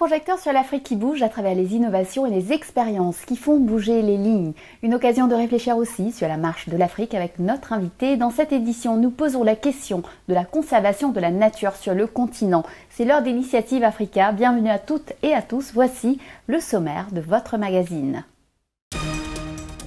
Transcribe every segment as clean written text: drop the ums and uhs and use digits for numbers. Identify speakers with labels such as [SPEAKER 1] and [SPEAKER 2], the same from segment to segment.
[SPEAKER 1] projecteur sur l'Afrique qui bouge à travers les innovations et les expériences qui font bouger les lignes. Une occasion de réfléchir aussi sur la marche de l'Afrique avec notre invité. Dans cette édition, nous posons la question de la conservation de la nature sur le continent. C'est l'heure d'Initiative Africa. Bienvenue à toutes et à tous. Voici le sommaire de votre magazine.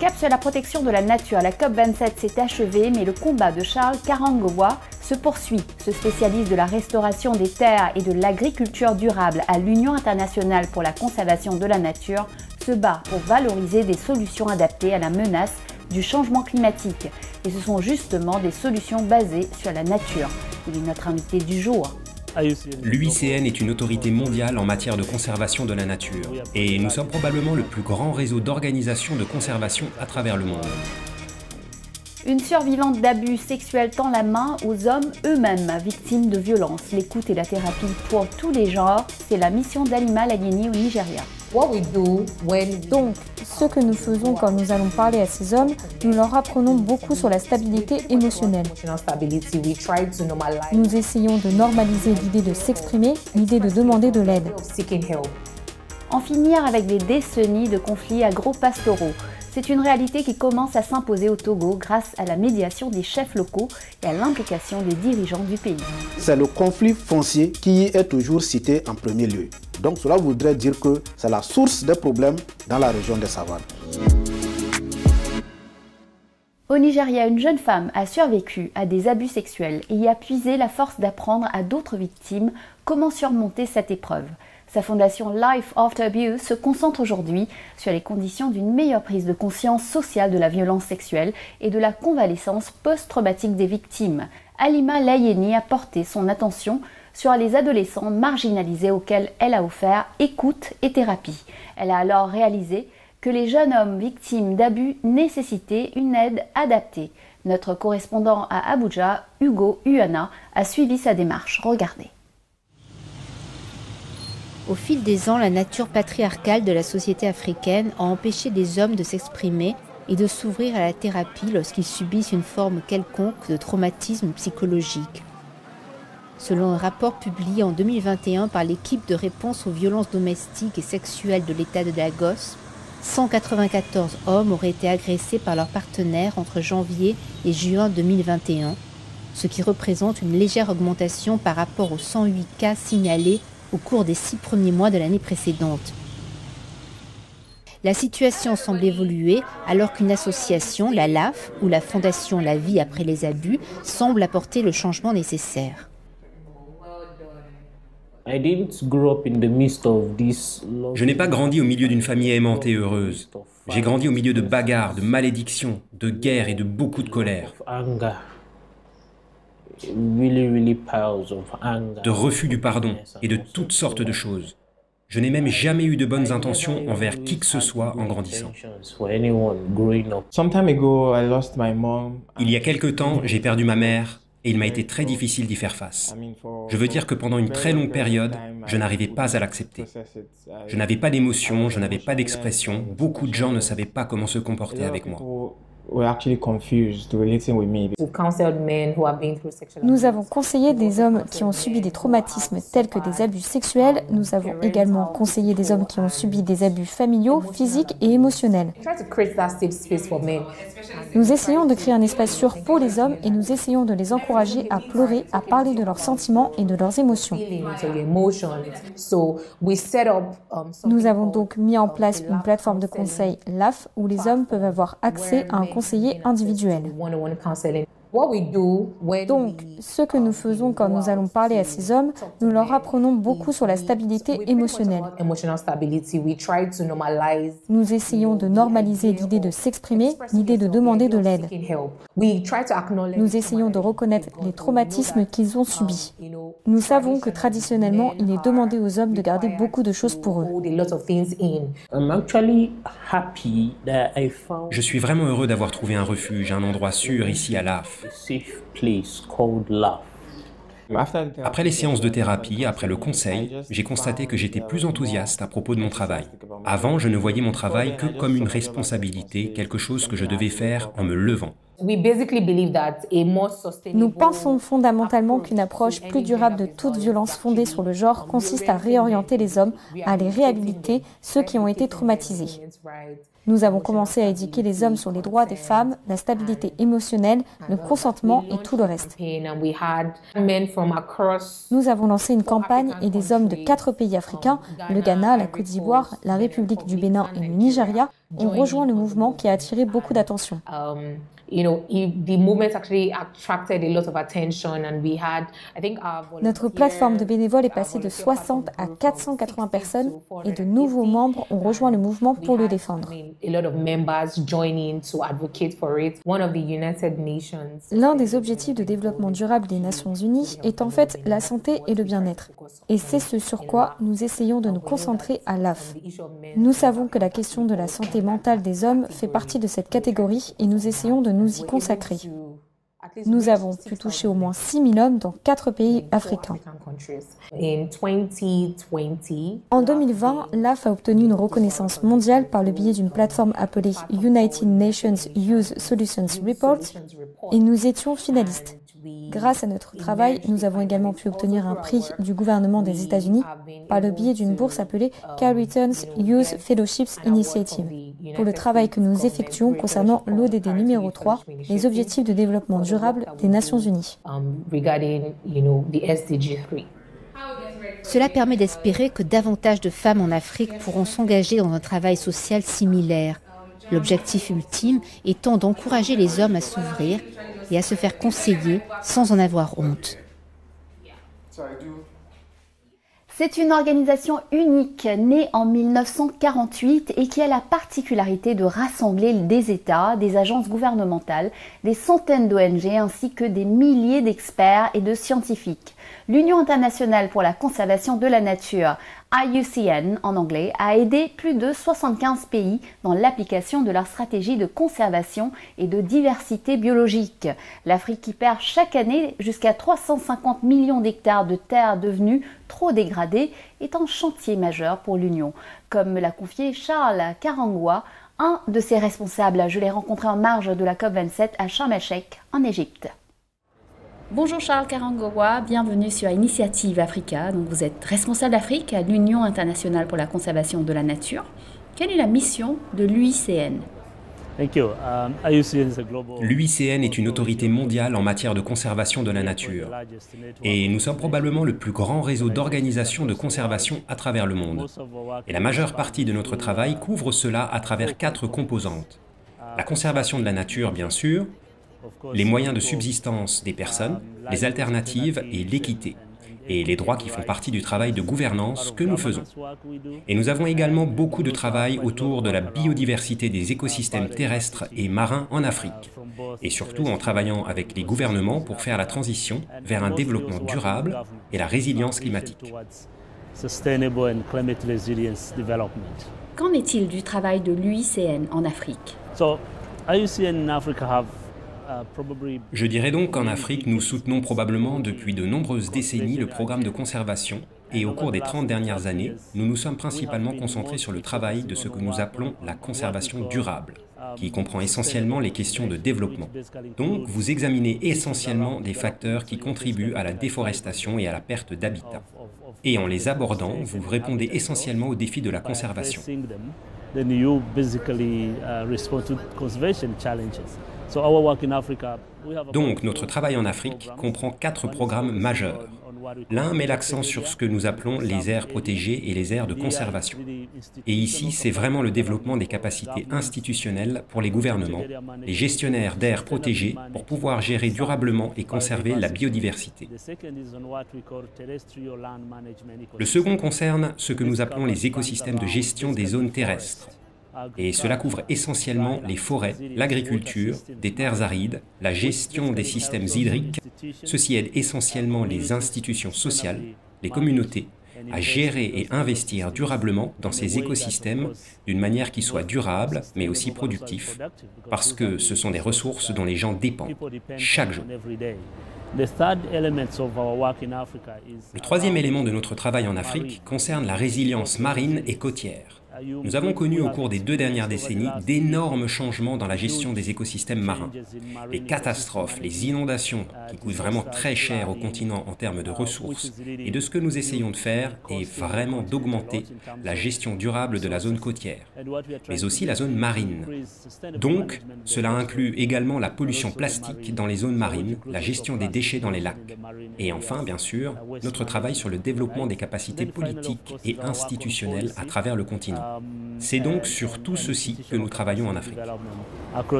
[SPEAKER 1] Cap sur la protection de la nature, la COP27 s'est achevée, mais le combat de Charles Karangowa se poursuit. Ce spécialiste de la restauration des terres et de l'agriculture durable à l'Union internationale pour la conservation de la nature se bat pour valoriser des solutions adaptées à la menace du changement climatique. Et ce sont justement des solutions basées sur la nature. Il est notre invité du jour.
[SPEAKER 2] L'UICN est une autorité mondiale en matière de conservation de la nature et nous sommes probablement le plus grand réseau d'organisations de conservation à travers le monde.
[SPEAKER 1] Une survivante d'abus sexuels tend la main aux hommes eux-mêmes victimes de violences. L'écoute et la thérapie pour tous les genres, c'est la mission d'Halima Layeni au Nigeria.
[SPEAKER 3] Donc, ce que nous faisons quand nous allons parler à ces hommes, nous leur apprenons beaucoup sur la stabilité émotionnelle. Nous essayons de normaliser l'idée de s'exprimer, l'idée de demander de l'aide.
[SPEAKER 1] En finir avec des décennies de conflits agro-pastoraux. C'est une réalité qui commence à s'imposer au Togo grâce à la médiation des chefs locaux et à l'implication des dirigeants du pays.
[SPEAKER 4] C'est le conflit foncier qui est toujours cité en premier lieu. Donc cela voudrait dire que c'est la source des problèmes dans la région des savanes.
[SPEAKER 1] Au Nigeria, une jeune femme a survécu à des abus sexuels et y a puisé la force d'apprendre à d'autres victimes comment surmonter cette épreuve. Sa fondation Life After Abuse se concentre aujourd'hui sur les conditions d'une meilleure prise de conscience sociale de la violence sexuelle et de la convalescence post-traumatique des victimes. Halima Layeni a porté son attention sur les adolescents marginalisés auxquels elle a offert écoute et thérapie. Elle a alors réalisé que les jeunes hommes victimes d'abus nécessitaient une aide adaptée. Notre correspondant à Abuja, Hugo Uana, a suivi sa démarche. Regardez.
[SPEAKER 5] Au fil des ans, la nature patriarcale de la société africaine a empêché les hommes de s'exprimer et de s'ouvrir à la thérapie lorsqu'ils subissent une forme quelconque de traumatisme psychologique. Selon un rapport publié en 2021 par l'équipe de réponse aux violences domestiques et sexuelles de l'État de Lagos, 194 hommes auraient été agressés par leurs partenaires entre janvier et juin 2021, ce qui représente une légère augmentation par rapport aux 108 cas signalés au cours des 6 premiers mois de l'année précédente. La situation semble évoluer alors qu'une association, la LAF, ou la Fondation La Vie après les abus, semble apporter le changement nécessaire.
[SPEAKER 2] Je n'ai pas grandi au milieu d'une famille aimante et heureuse. J'ai grandi au milieu de bagarres, de malédictions, de guerres et de beaucoup de colère. De refus du pardon et de toutes sortes de choses. Je n'ai même jamais eu de bonnes intentions envers qui que ce soit en grandissant. Il y a quelque temps, j'ai perdu ma mère et il m'a été très difficile d'y faire face. Je veux dire que pendant une très longue période, je n'arrivais pas à l'accepter. Je n'avais pas d'émotion, je n'avais pas d'expression. Beaucoup de gens ne savaient pas comment se comporter avec moi.
[SPEAKER 3] Nous avons conseillé des hommes qui ont subi des traumatismes tels que des abus sexuels. Nous avons également conseillé des hommes qui ont subi des abus familiaux, physiques et émotionnels. Nous essayons de créer un espace sûr pour les hommes et nous essayons de les encourager à pleurer, à parler de leurs sentiments et de leurs émotions. Nous avons donc mis en place une plateforme de conseil LAF où les hommes peuvent avoir accès à un conseiller individuel. Donc, ce que nous faisons quand nous allons parler à ces hommes, nous leur apprenons beaucoup sur la stabilité émotionnelle. Nous essayons de normaliser l'idée de s'exprimer, l'idée de demander de l'aide. Nous essayons de reconnaître les traumatismes qu'ils ont subis. Nous savons que traditionnellement, il est demandé aux hommes de garder beaucoup de choses pour eux.
[SPEAKER 2] Je suis vraiment heureux d'avoir trouvé un refuge, un endroit sûr ici à l'AF. Après les séances de thérapie, après le conseil, j'ai constaté que j'étais plus enthousiaste à propos de mon travail. Avant, je ne voyais mon travail que comme une responsabilité, quelque chose que je devais faire en me levant.
[SPEAKER 3] Nous pensons fondamentalement qu'une approche plus durable de toute violence fondée sur le genre consiste à réorienter les hommes, à les réhabiliter, ceux qui ont été traumatisés. Nous avons commencé à éduquer les hommes sur les droits des femmes, la stabilité émotionnelle, le consentement et tout le reste. Nous avons lancé une campagne et des hommes de 4 pays africains, le Ghana, la Côte d'Ivoire, la République du Bénin et le Nigeria, ont rejoint le mouvement qui a attiré beaucoup d'attention. Notre plateforme de bénévoles est passée de 60 à 480 personnes et de nouveaux membres ont rejoint le mouvement pour le défendre. L'un des objectifs de développement durable des Nations Unies est en fait la santé et le bien-être. Et c'est ce sur quoi nous essayons de nous concentrer à l'AF. Nous savons que la question de la santé mentale des hommes fait partie de cette catégorie et nous essayons de nous y consacrer. Nous avons pu toucher au moins 6 000 hommes dans 4 pays africains. En 2020, l'AF a obtenu une reconnaissance mondiale par le biais d'une plateforme appelée United Nations Youth Solutions Report et nous étions finalistes. Grâce à notre travail, nous avons également pu obtenir un prix du gouvernement des États-Unis par le biais d'une bourse appelée Carrington's Youth Fellowships Initiative pour le travail que nous effectuons concernant l'ODD numéro 3, les objectifs de développement durable des Nations Unies.
[SPEAKER 5] Cela permet d'espérer que davantage de femmes en Afrique pourront s'engager dans un travail social similaire. L'objectif ultime étant d'encourager les hommes à s'ouvrir et à se faire conseiller sans en avoir honte.
[SPEAKER 1] C'est une organisation unique, née en 1948 et qui a la particularité de rassembler des États, des agences gouvernementales, des centaines d'ONG ainsi que des milliers d'experts et de scientifiques. L'Union internationale pour la conservation de la nature, IUCN en anglais, a aidé plus de 75 pays dans l'application de leur stratégie de conservation et de diversité biologique. L'Afrique y perd chaque année jusqu'à 350 millions d'hectares de terres devenues trop dégradées est un chantier majeur pour l'Union, comme me l'a confié Charles Karangwa, un de ses responsables. Je l'ai rencontré en marge de la COP27 à Sharm el-Sheikh en Égypte. Bonjour Charles Karangwa, bienvenue sur Initiative Africa. Donc vous êtes responsable d'Afrique à l'Union internationale pour la conservation de la nature. Quelle est la mission de l'UICN ?
[SPEAKER 2] L'UICN est une autorité mondiale en matière de conservation de la nature. Et nous sommes probablement le plus grand réseau d'organisations de conservation à travers le monde. Et la majeure partie de notre travail couvre cela à travers 4 composantes. La conservation de la nature, bien sûr, les moyens de subsistance des personnes, les alternatives et l'équité, et les droits qui font partie du travail de gouvernance que nous faisons. Et nous avons également beaucoup de travail autour de la biodiversité des écosystèmes terrestres et marins en Afrique, et surtout en travaillant avec les gouvernements pour faire la transition vers un développement durable et la résilience climatique.
[SPEAKER 1] Qu'en est-il du travail de l'UICN en Afrique ?
[SPEAKER 2] Je dirais donc qu'en Afrique, nous soutenons probablement depuis de nombreuses décennies le programme de conservation et au cours des 30 dernières années, nous nous sommes principalement concentrés sur le travail de ce que nous appelons la conservation durable, qui comprend essentiellement les questions de développement. Donc, vous examinez essentiellement des facteurs qui contribuent à la déforestation et à la perte d'habitat. Et en les abordant, vous répondez essentiellement aux défis de la conservation. Donc, notre travail en Afrique comprend 4 programmes majeurs. L'un met l'accent sur ce que nous appelons les aires protégées et les aires de conservation. Et ici, c'est vraiment le développement des capacités institutionnelles pour les gouvernements, les gestionnaires d'aires protégées pour pouvoir gérer durablement et conserver la biodiversité. Le second concerne ce que nous appelons les écosystèmes de gestion des zones terrestres. Et cela couvre essentiellement les forêts, l'agriculture, des terres arides, la gestion des systèmes hydriques. Ceci aide essentiellement les institutions sociales, les communautés, à gérer et investir durablement dans ces écosystèmes d'une manière qui soit durable, mais aussi productif, parce que ce sont des ressources dont les gens dépendent chaque jour. Le troisième élément de notre travail en Afrique concerne la résilience marine et côtière. Nous avons connu au cours des 2 dernières décennies d'énormes changements dans la gestion des écosystèmes marins. Les catastrophes, les inondations, qui coûtent vraiment très cher au continent en termes de ressources, et de ce que nous essayons de faire est vraiment d'augmenter la gestion durable de la zone côtière, mais aussi la zone marine. Donc, cela inclut également la pollution plastique dans les zones marines, la gestion des déchets dans les lacs. Et enfin, bien sûr, notre travail sur le développement des capacités politiques et institutionnelles à travers le continent. C'est donc sur tout ceci que nous travaillons en Afrique.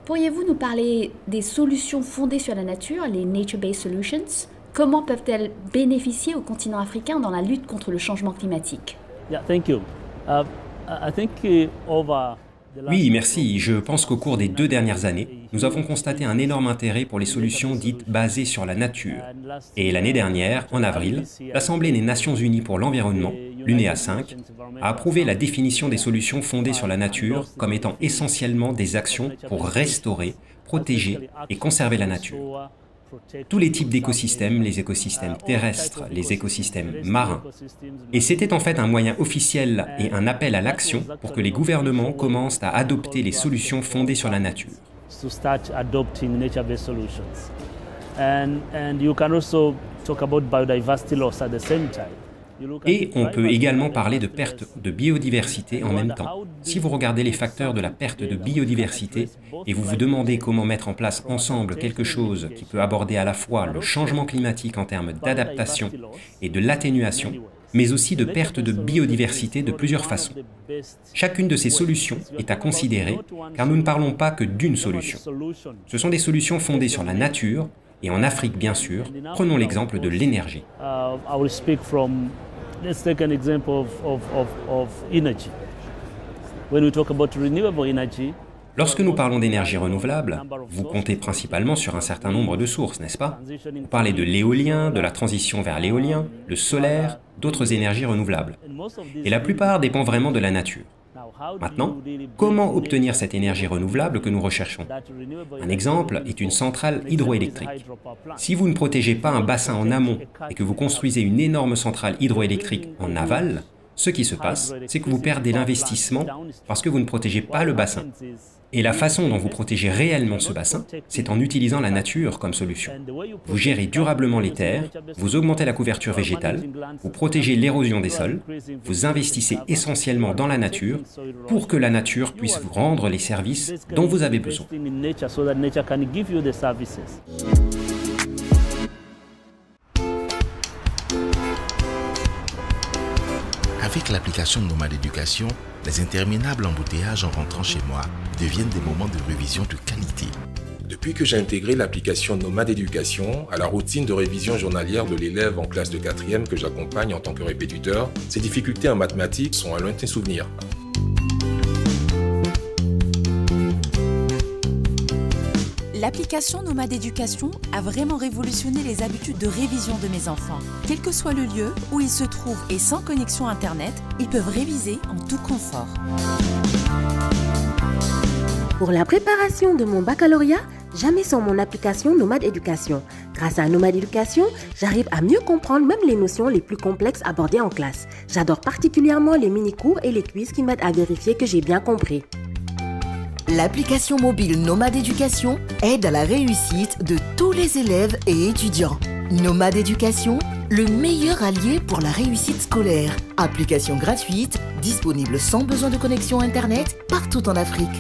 [SPEAKER 1] Pourriez-vous nous parler des solutions fondées sur la nature, les Nature-Based Solutions? Comment peuvent-elles bénéficier au continent africain dans la lutte contre le changement climatique?
[SPEAKER 2] Oui, merci. Je pense qu'au cours des 2 dernières années, nous avons constaté un énorme intérêt pour les solutions dites basées sur la nature. Et l'année dernière, en avril, l'Assemblée des Nations Unies pour l'environnement, l'UNEA 5, a approuvé la définition des solutions fondées sur la nature comme étant essentiellement des actions pour restaurer, protéger et conserver la nature. Tous les types d'écosystèmes, les écosystèmes terrestres, les écosystèmes marins. Et c'était en fait un moyen officiel et un appel à l'action pour que les gouvernements commencent à adopter les solutions fondées sur la nature. Et on peut également parler de perte de biodiversité en même temps. Si vous regardez les facteurs de la perte de biodiversité et vous vous demandez comment mettre en place ensemble quelque chose qui peut aborder à la fois le changement climatique en termes d'adaptation et de l'atténuation, mais aussi de perte de biodiversité de plusieurs façons. Chacune de ces solutions est à considérer car nous ne parlons pas que d'une solution. Ce sont des solutions fondées sur la nature et en Afrique bien sûr, prenons l'exemple de l'énergie.
[SPEAKER 6] Let's take an example of energy. When we talk about renewable energy,
[SPEAKER 2] lorsque nous parlons d'énergie renouvelable, vous comptez principalement sur un certain nombre de sources, n'est-ce pas? Vous parlez de l'éolien, de la transition vers l'éolien, le solaire, d'autres énergies renouvelables. Et la plupart dépend vraiment de la nature. Maintenant, comment obtenir cette énergie renouvelable que nous recherchons? Un exemple est une centrale hydroélectrique. Si vous ne protégez pas un bassin en amont et que vous construisez une énorme centrale hydroélectrique en aval, ce qui se passe, c'est que vous perdez l'investissement parce que vous ne protégez pas le bassin. Et la façon dont vous protégez réellement ce bassin, c'est en utilisant la nature comme solution. Vous gérez durablement les terres, vous augmentez la couverture végétale, vous protégez l'érosion des sols, vous investissez essentiellement dans la nature pour que la nature puisse vous rendre les services dont vous avez besoin.
[SPEAKER 7] Avec l'application Nomade Éducation, les interminables embouteillages en rentrant chez moi deviennent des moments de révision de qualité.
[SPEAKER 8] Depuis que j'ai intégré l'application Nomade Éducation à la routine de révision journalière de l'élève en classe de 4e que j'accompagne en tant que répétiteur, ses difficultés en mathématiques sont un lointain souvenir.
[SPEAKER 9] L'application Nomade Éducation a vraiment révolutionné les habitudes de révision de mes enfants. Quel que soit le lieu où ils se trouvent et sans connexion Internet, ils peuvent réviser en tout confort.
[SPEAKER 10] Pour la préparation de mon baccalauréat, jamais sans mon application Nomade Éducation. Grâce à Nomade Éducation, j'arrive à mieux comprendre même les notions les plus complexes abordées en classe. J'adore particulièrement les mini-cours et les quiz qui m'aident à vérifier que j'ai bien compris.
[SPEAKER 11] L'application mobile Nomade Éducation aide à la réussite de tous les élèves et étudiants. Nomade Éducation, le meilleur allié pour la réussite scolaire. Application gratuite, disponible sans besoin de connexion Internet partout en Afrique.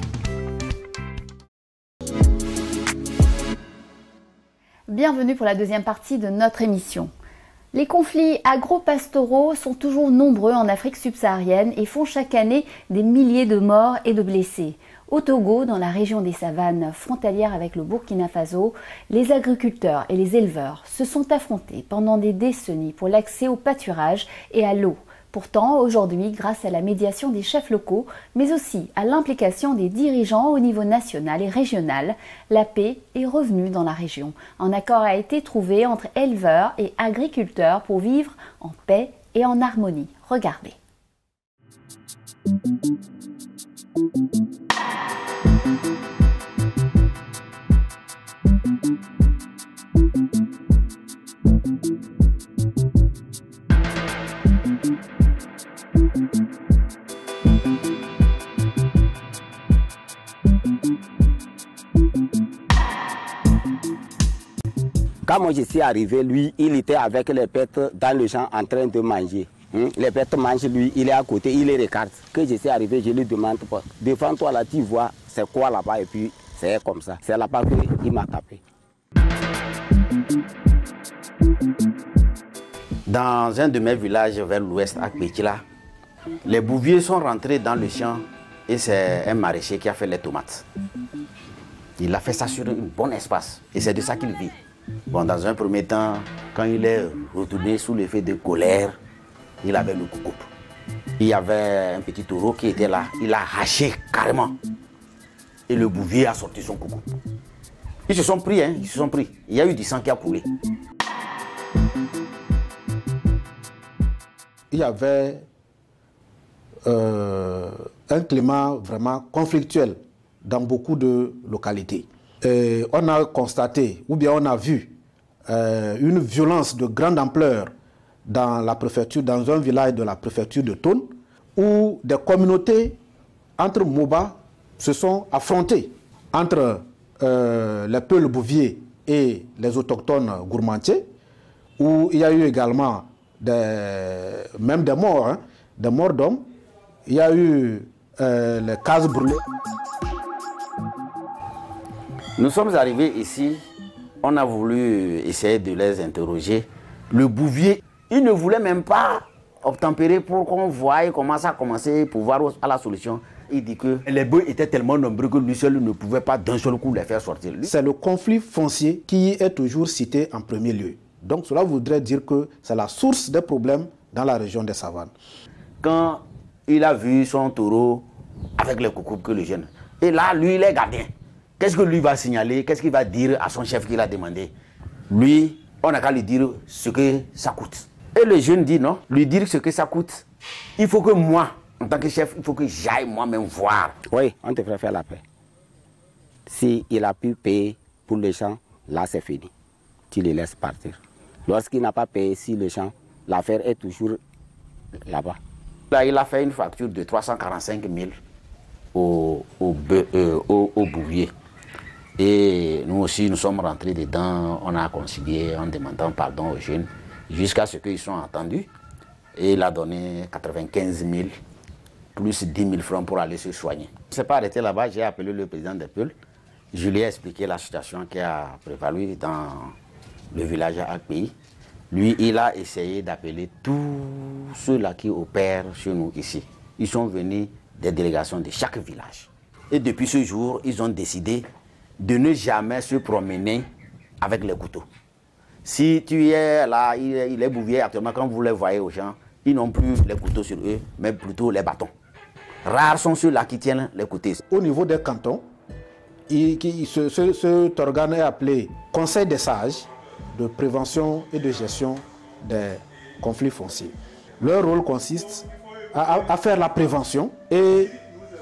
[SPEAKER 1] Bienvenue pour la deuxième partie de notre émission. Les conflits agro-pastoraux sont toujours nombreux en Afrique subsaharienne et font chaque année des milliers de morts et de blessés. Au Togo, dans la région des savanes frontalières avec le Burkina Faso, les agriculteurs et les éleveurs se sont affrontés pendant des décennies pour l'accès au pâturage et à l'eau. Pourtant, aujourd'hui, grâce à la médiation des chefs locaux, mais aussi à l'implication des dirigeants au niveau national et régional, la paix est revenue dans la région. Un accord a été trouvé entre éleveurs et agriculteurs pour vivre en paix et en harmonie. Regardez.
[SPEAKER 12] Quand moi je suis arrivé, lui, il était avec les bêtes dans le champ en train de manger. Les bêtes mangent, lui, il est à côté, il les regarde. Quand je suis arrivé, je lui demande, devant toi là, tu vois, c'est quoi là-bas? Et puis, c'est comme ça. C'est là-bas qu'il m'a tapé. Dans un de mes villages vers l'ouest, à Pétila, les bouviers sont rentrés dans le champ et c'est un maraîcher qui a fait les tomates. Il a fait ça sur un bon espace et c'est de ça qu'il vit. Bon, dans un premier temps, quand il est retourné sous l'effet de colère, il avait le coucou. Il y avait un petit taureau qui était là, il a haché carrément. Et le bouvier a sorti son coucou. Ils se sont pris, hein, ils se sont pris. Il y a eu du sang qui a coulé.
[SPEAKER 4] Il y avait un climat vraiment conflictuel dans beaucoup de localités. Et on a constaté, ou bien on a vu, une violence de grande ampleur dans la préfecture, dans un village de la préfecture de Thône, où des communautés entre Moba se sont affrontées, entre les Peuls bouviers et les autochtones gourmandiers, où il y a eu également même des morts, hein, des morts d'hommes. Il y a eu les cases brûlées.
[SPEAKER 12] Nous sommes arrivés ici, on a voulu essayer de les interroger. Le bouvier, il ne voulait même pas obtempérer pour qu'on voie comment ça a commencé pour voir à la solution. Il dit que les bœufs étaient tellement nombreux que lui seul ne pouvait pas d'un seul coup les faire sortir.
[SPEAKER 4] C'est le conflit foncier qui est toujours cité en premier lieu. Donc cela voudrait dire que c'est la source des problèmes dans la région des savanes.
[SPEAKER 12] Quand il a vu son taureau avec les coucous que le jeune, et là, lui, il est gardien. Qu'est-ce que lui va signaler? Qu'est-ce qu'il va dire à son chef qu'il a demandé? Lui, on n'a qu'à lui dire ce que ça coûte. Et le jeune dit non, lui dire ce que ça coûte. Il faut que moi, en tant que chef, il faut que j'aille moi-même voir. Oui, on devrait faire la paix. S'il a pu payer pour le champ, là c'est fini. Tu les laisses partir. Lorsqu'il n'a pas payé si le champ, l'affaire est toujours là-bas. Là, il a fait une facture de 345 000 au bouvier. Et nous aussi, nous sommes rentrés dedans, on a concilié en demandant pardon aux jeunes, jusqu'à ce qu'ils soient entendus. Et il a donné 95 000 plus 10 000 francs pour aller se soigner. Je ne s'est pas arrêté là-bas, j'ai appelé le président des Peuls. Je lui ai expliqué la situation qui a prévalu dans le village à Akpéi. Lui, il a essayé d'appeler tous ceux-là qui opèrent chez nous ici. Ils sont venus des délégations de chaque village. Et depuis ce jour, ils ont décidé de ne jamais se promener avec les couteaux. Si tu es là, il est bouvier actuellement, quand vous les voyez aux gens, ils n'ont plus les couteaux sur eux, mais plutôt les bâtons. Rares sont ceux-là qui tiennent les couteaux.
[SPEAKER 4] Au niveau des cantons, cet organe est appelé Conseil des sages de prévention et de gestion des conflits fonciers. Leur rôle consiste à faire la prévention et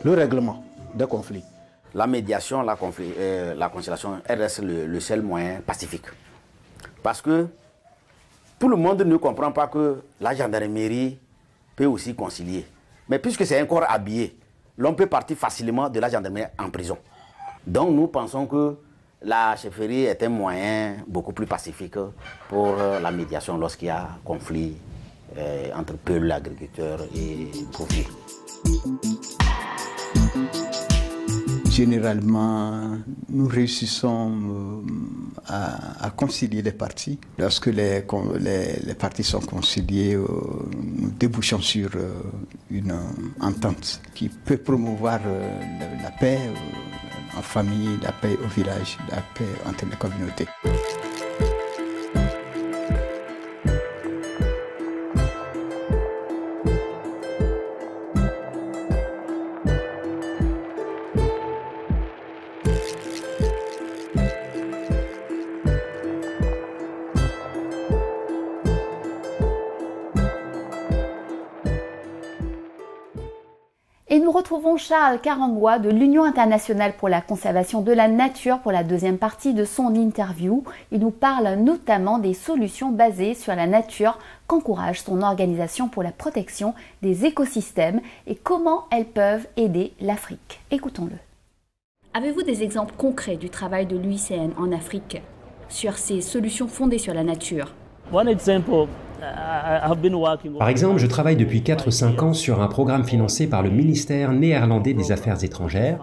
[SPEAKER 4] le règlement des conflits.
[SPEAKER 12] La médiation, la conciliation, elle reste le seul moyen pacifique. Parce que tout le monde ne comprend pas que la gendarmerie peut aussi concilier. Mais puisque c'est un corps habillé, l'on peut partir facilement de la gendarmerie en prison. Donc nous pensons que la chefferie est un moyen beaucoup plus pacifique pour la médiation lorsqu'il y a conflit entre Peuls, agriculteurs et bouviers.
[SPEAKER 13] Généralement, nous réussissons à concilier les parties. Lorsque les parties sont conciliées, nous débouchons sur une entente qui peut promouvoir la paix en famille, la paix au village, la paix entre les communautés.
[SPEAKER 1] Et nous retrouvons Charles Karangwa de l'Union internationale pour la conservation de la nature pour la deuxième partie de son interview. Il nous parle notamment des solutions basées sur la nature qu'encourage son organisation pour la protection des écosystèmes et comment elles peuvent aider l'Afrique. Écoutons-le. Avez-vous des exemples concrets du travail de l'UICN en Afrique ? sur ces solutions fondées sur la nature.
[SPEAKER 2] Par exemple, je travaille depuis 4-5 ans sur un programme financé par le ministère néerlandais des Affaires étrangères,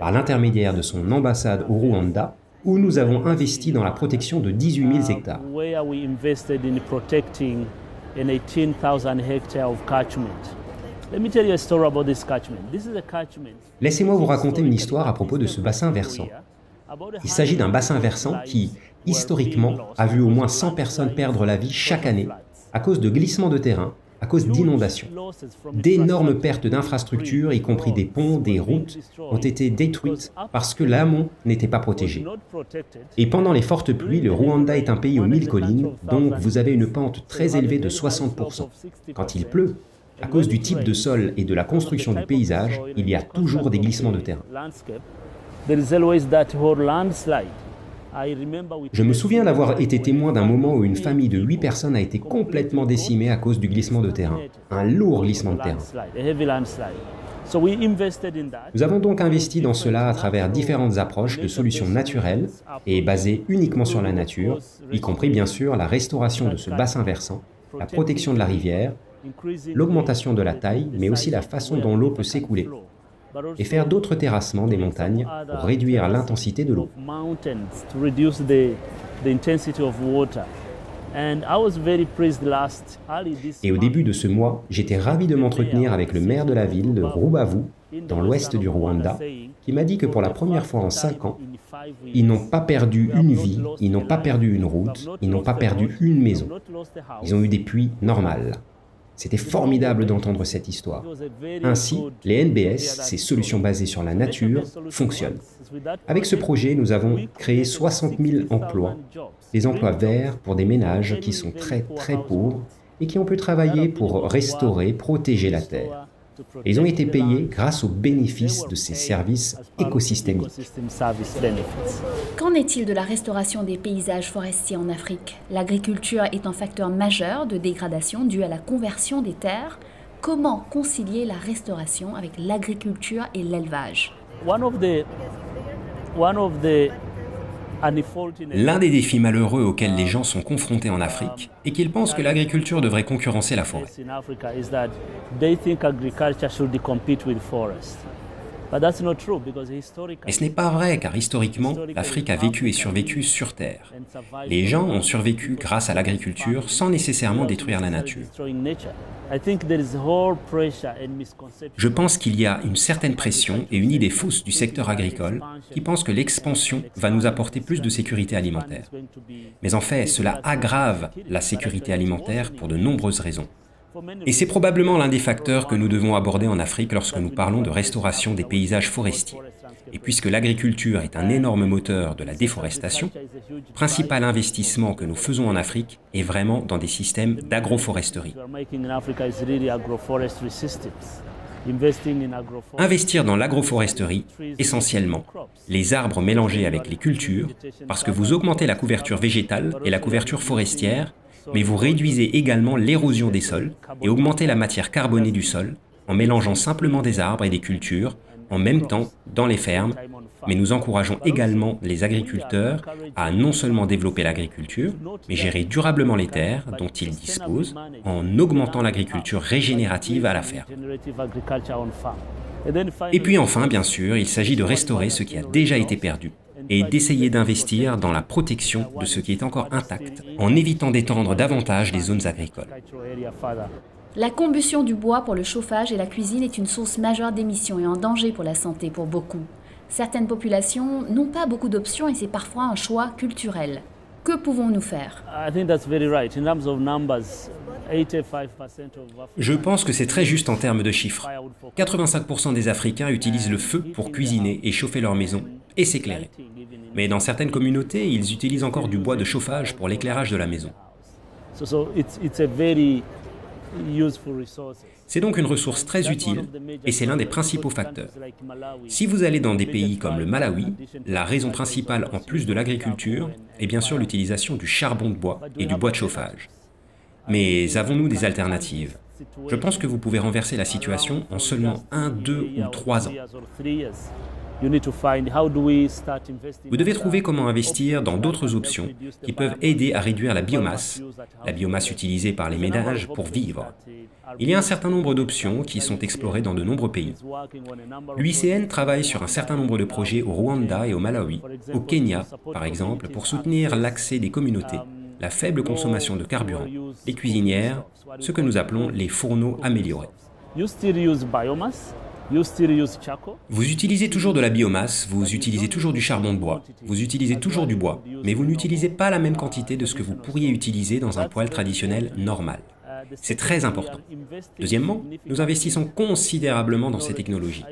[SPEAKER 2] par l'intermédiaire de son ambassade au Rwanda, où nous avons investi dans la protection de 18 000 hectares. Laissez-moi vous raconter une histoire à propos de ce bassin versant. Il s'agit d'un bassin versant qui, historiquement, a vu au moins 100 personnes perdre la vie chaque année à cause de glissements de terrain, à cause d'inondations. D'énormes pertes d'infrastructures, y compris des ponts, des routes, ont été détruites parce que l'amont n'était pas protégé. Et pendant les fortes pluies, le Rwanda est un pays aux 1000 collines, donc vous avez une pente très élevée de 60%. Quand il pleut, à cause du type de sol et de la construction du paysage, il y a toujours des glissements de terrain. Je me souviens d'avoir été témoin d'un moment où une famille de 8 personnes a été complètement décimée à cause du glissement de terrain, un lourd glissement de terrain. Nous avons donc investi dans cela à travers différentes approches de solutions naturelles et basées uniquement sur la nature, y compris bien sûr la restauration de ce bassin versant, la protection de la rivière, l'augmentation de la taille, mais aussi la façon dont l'eau peut s'écouler, et faire d'autres terrassements des montagnes pour réduire l'intensité de l'eau. Et au début de ce mois, j'étais ravi de m'entretenir avec le maire de la ville de Rubavu, dans l'ouest du Rwanda, qui m'a dit que pour la première fois en 5 ans, ils n'ont pas perdu une vie, ils n'ont pas perdu une route, ils n'ont pas perdu une maison. Ils ont eu des pluies normales. C'était formidable d'entendre cette histoire. Ainsi, les NBS, ces solutions basées sur la nature, fonctionnent. Avec ce projet, nous avons créé 60 000 emplois, des emplois verts pour des ménages qui sont très pauvres et qui ont pu travailler pour restaurer, protéger la terre. Ils ont été payés grâce aux bénéfices de ces services écosystémiques.
[SPEAKER 1] Qu'en est-il de la restauration des paysages forestiers en Afrique? L'agriculture est un facteur majeur de dégradation dû à la conversion des terres. Comment concilier la restauration avec l'agriculture et l'élevage?
[SPEAKER 2] L'un des défis malheureux auxquels les gens sont confrontés en Afrique est qu'ils pensent que l'agriculture devrait concurrencer la forêt. Et ce n'est pas vrai, car historiquement, l'Afrique a vécu et survécu sur Terre. Les gens ont survécu grâce à l'agriculture sans nécessairement détruire la nature. Je pense qu'il y a une certaine pression et une idée fausse du secteur agricole qui pense que l'expansion va nous apporter plus de sécurité alimentaire. Mais en fait, cela aggrave la sécurité alimentaire pour de nombreuses raisons. Et c'est probablement l'un des facteurs que nous devons aborder en Afrique lorsque nous parlons de restauration des paysages forestiers. Et puisque l'agriculture est un énorme moteur de la déforestation, le principal investissement que nous faisons en Afrique est vraiment dans des systèmes d'agroforesterie. Investir dans l'agroforesterie, essentiellement, les arbres mélangés avec les cultures, parce que vous augmentez la couverture végétale et la couverture forestière, mais vous réduisez également l'érosion des sols et augmentez la matière carbonée du sol en mélangeant simplement des arbres et des cultures en même temps dans les fermes, mais nous encourageons également les agriculteurs à non seulement développer l'agriculture, mais gérer durablement les terres dont ils disposent en augmentant l'agriculture régénérative à la ferme. Et puis enfin, bien sûr, il s'agit de restaurer ce qui a déjà été perdu et d'essayer d'investir dans la protection de ce qui est encore intact, en évitant d'étendre davantage les zones agricoles.
[SPEAKER 1] La combustion du bois pour le chauffage et la cuisine est une source majeure d'émissions et un danger pour la santé pour beaucoup. Certaines populations n'ont pas beaucoup d'options et c'est parfois un choix culturel. Que pouvons-nous faire?
[SPEAKER 2] Je pense que c'est très juste en termes de chiffres. 85% des Africains utilisent le feu pour cuisiner et chauffer leur maison et s'éclairer. Mais dans certaines communautés, ils utilisent encore du bois de chauffage pour l'éclairage de la maison. C'est donc une ressource très utile et c'est l'un des principaux facteurs. Si vous allez dans des pays comme le Malawi, la raison principale en plus de l'agriculture est bien sûr l'utilisation du charbon de bois et du bois de chauffage. Mais avons-nous des alternatives? Je pense que vous pouvez renverser la situation en seulement 1, 2 ou 3 ans. Vous devez trouver comment investir dans d'autres options qui peuvent aider à réduire la biomasse utilisée par les ménages pour vivre. Il y a un certain nombre d'options qui sont explorées dans de nombreux pays. L'UICN travaille sur un certain nombre de projets au Rwanda et au Malawi, au Kenya par exemple, pour soutenir l'accès des communautés, la faible consommation de carburant, les cuisinières, ce que nous appelons les fourneaux améliorés. Vous utilisez toujours de la biomasse, vous utilisez toujours du charbon de bois, vous utilisez toujours du bois, mais vous n'utilisez pas la même quantité de ce que vous pourriez utiliser dans un poêle traditionnel normal. C'est très important. Deuxièmement, nous investissons considérablement dans ces technologies.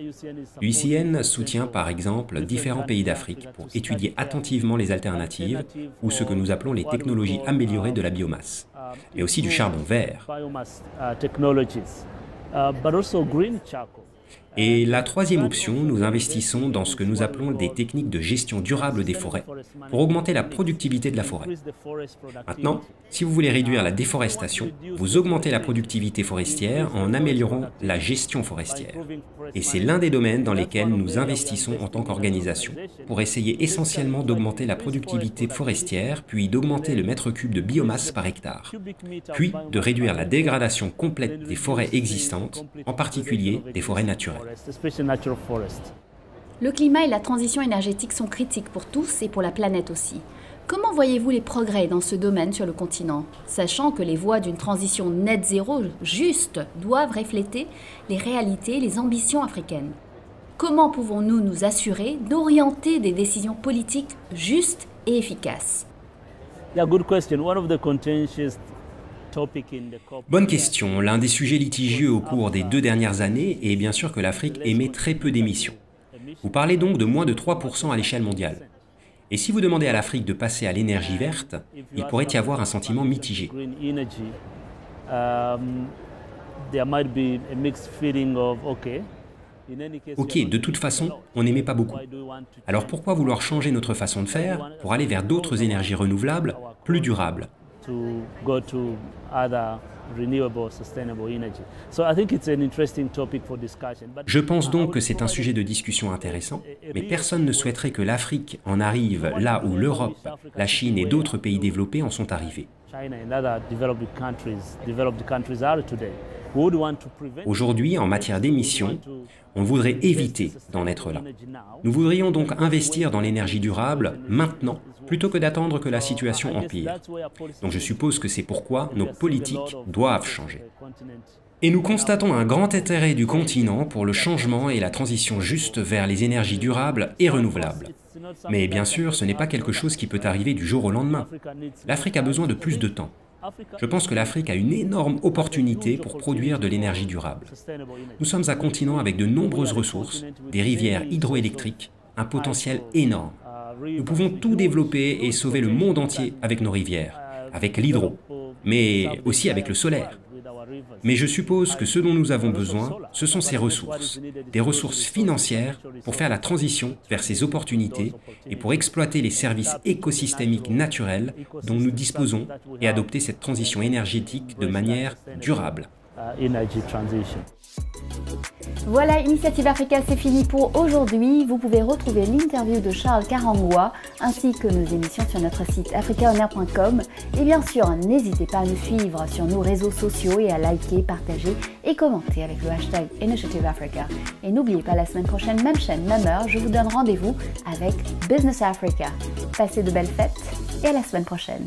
[SPEAKER 2] L'UICN soutient par exemple différents pays d'Afrique pour étudier attentivement les alternatives ou ce que nous appelons les technologies améliorées de la biomasse, mais aussi du charbon vert. Et la troisième option, nous investissons dans ce que nous appelons des techniques de gestion durable des forêts pour augmenter la productivité de la forêt. Maintenant, si vous voulez réduire la déforestation, vous augmentez la productivité forestière en améliorant la gestion forestière. Et c'est l'un des domaines dans lesquels nous investissons en tant qu'organisation pour essayer essentiellement d'augmenter la productivité forestière, puis d'augmenter le mètre cube de biomasse par hectare, puis de réduire la dégradation complète des forêts existantes, en particulier des forêts naturelles.
[SPEAKER 1] Le climat et la transition énergétique sont critiques pour tous et pour la planète aussi. Comment voyez-vous les progrès dans ce domaine sur le continent, sachant que les voies d'une transition net zéro juste doivent refléter les réalités et les ambitions africaines? Comment pouvons-nous nous assurer d'orienter des décisions politiques justes et efficaces?
[SPEAKER 2] Bonne question. L'un des sujets litigieux au cours des 2 dernières années est bien sûr que l'Afrique émet très peu d'émissions. Vous parlez donc de moins de 3% à l'échelle mondiale. Et si vous demandez à l'Afrique de passer à l'énergie verte, il pourrait y avoir un sentiment mitigé. Ok, de toute façon, on n'émet pas beaucoup. Alors pourquoi vouloir changer notre façon de faire pour aller vers d'autres énergies renouvelables, plus durables ? Je pense donc que c'est un sujet de discussion intéressant, mais personne ne souhaiterait que l'Afrique en arrive là où l'Europe, la Chine et d'autres pays développés en sont arrivés. Aujourd'hui, en matière d'émissions, on voudrait éviter d'en être là. Nous voudrions donc investir dans l'énergie durable maintenant, plutôt que d'attendre que la situation empire. Donc je suppose que c'est pourquoi nos politiques doivent changer. Et nous constatons un grand intérêt du continent pour le changement et la transition juste vers les énergies durables et renouvelables. Mais bien sûr, ce n'est pas quelque chose qui peut arriver du jour au lendemain. L'Afrique a besoin de plus de temps. Je pense que l'Afrique a une énorme opportunité pour produire de l'énergie durable. Nous sommes un continent avec de nombreuses ressources, des rivières hydroélectriques, un potentiel énorme. Nous pouvons tout développer et sauver le monde entier avec nos rivières, avec l'hydro, mais aussi avec le solaire. Mais je suppose que ce dont nous avons besoin, ce sont ces ressources, des ressources financières pour faire la transition vers ces opportunités et pour exploiter les services écosystémiques naturels dont nous disposons et adopter cette transition énergétique de manière durable.
[SPEAKER 1] Voilà, Initiative Africa, c'est fini pour aujourd'hui. Vous pouvez retrouver l'interview de Charles Karangwa ainsi que nos émissions sur notre site africaonair.com. Et bien sûr, n'hésitez pas à nous suivre sur nos réseaux sociaux et à liker, partager et commenter avec le hashtag Initiative Africa. Et n'oubliez pas, la semaine prochaine, même chaîne, même heure, je vous donne rendez-vous avec Business Africa. Passez de belles fêtes et à la semaine prochaine.